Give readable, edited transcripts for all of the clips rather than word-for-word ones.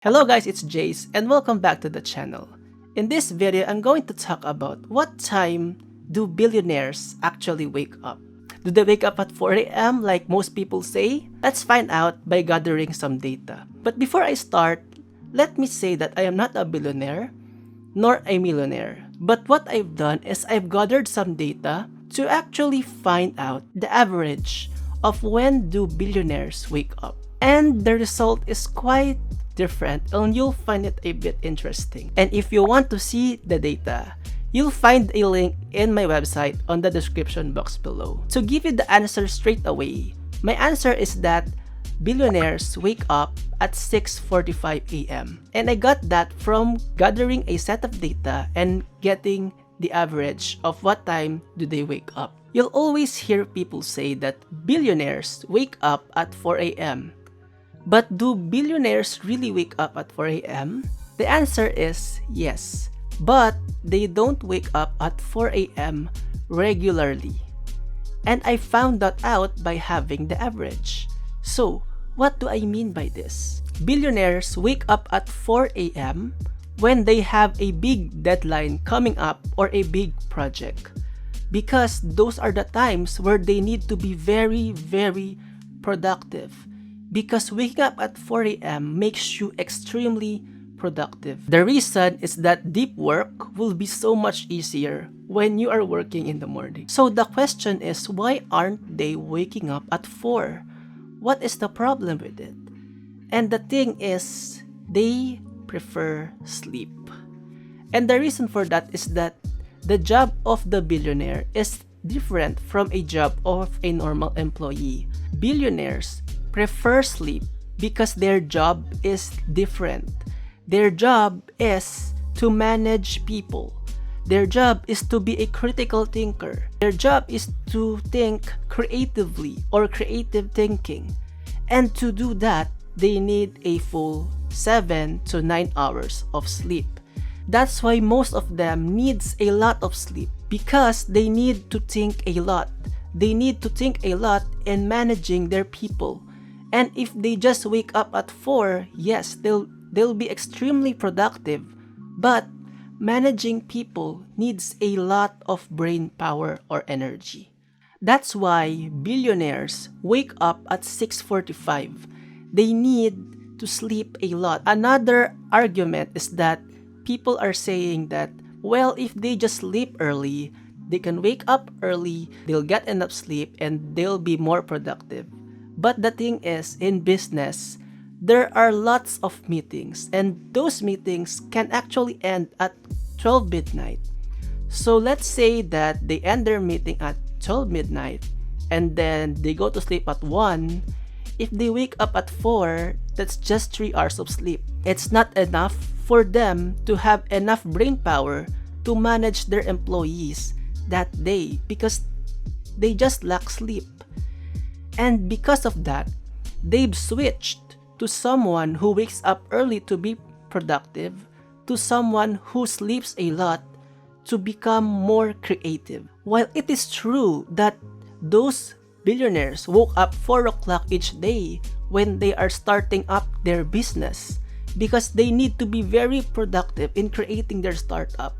Hello guys, it's Jace and welcome back to the channel. In this video, I'm going to talk about what time do billionaires actually wake up. Do they wake up at 4 a.m. like most people say? Let's find out by gathering some data. But before I start, let me say that I am not a billionaire nor a millionaire. But what I've done is I've gathered some data to actually find out the average of when do billionaires wake up. And the result is quite different and you'll find it a bit interesting. And if you want to see the data, you'll find a link in my website on the description box below. To give you the answer straight away, my answer is that billionaires wake up at 6:45 a.m. And I got that from gathering a set of data and getting the average of what time do they wake up. You'll always hear people say that billionaires wake up at 4 a.m. But do billionaires really wake up at 4 a.m.? The answer is yes, but they don't wake up at 4 a.m. regularly. And I found that out by having the average. So, what do I mean by this? Billionaires wake up at 4 a.m. when they have a big deadline coming up or a big project. Because those are the times where they need to be very, very productive. Because waking up at 4 a.m. makes you extremely productive. The reason is that deep work will be so much easier when you are working in the morning. So the question is, why aren't they waking up at 4? What is the problem with it? And the thing is, they prefer sleep. And the reason for that is that the job of the billionaire is different from a job of a normal employee. Billionaires prefer sleep because their job is different. Their job is to manage people. Their job is to be a critical thinker. Their job is to think creatively or creative thinking. And to do that, they need a full 7 to 9 hours of sleep. That's why most of them needs a lot of sleep because they need to think a lot. They need to think a lot in managing their people. And if they just wake up at 4, yes, they'll be extremely productive. But managing people needs a lot of brain power or energy. That's why billionaires wake up at 6:45. They need to sleep a lot. Another argument is that people are saying that, well, if they just sleep early, they can wake up early, they'll get enough sleep, and they'll be more productive. But the thing is, in business, there are lots of meetings, and those meetings can actually end at 12 midnight. So let's say that they end their meeting at 12 midnight, and then they go to sleep at 1. If they wake up at 4, that's just 3 hours of sleep. It's not enough for them to have enough brain power to manage their employees that day because they just lack sleep. And because of that, they've switched to someone who wakes up early to be productive, to someone who sleeps a lot to become more creative. While it is true that those billionaires woke up 4 o'clock each day when they are starting up their business because they need to be very productive in creating their startup.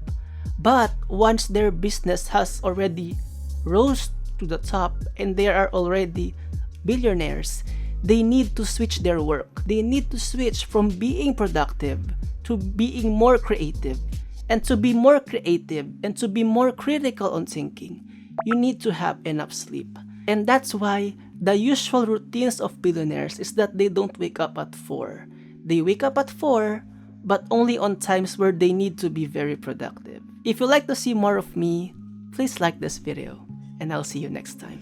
But once their business has already rose to the top and they are already billionaires, they need to switch their work. They need to switch from being productive to being more creative. And to be more creative and to be more critical on thinking, you need to have enough sleep. And that's why the usual routines of billionaires is that they don't wake up at 4. They wake up at 4, but only on times where they need to be very productive. If you'd like to see more of me, please like this video, and I'll see you next time.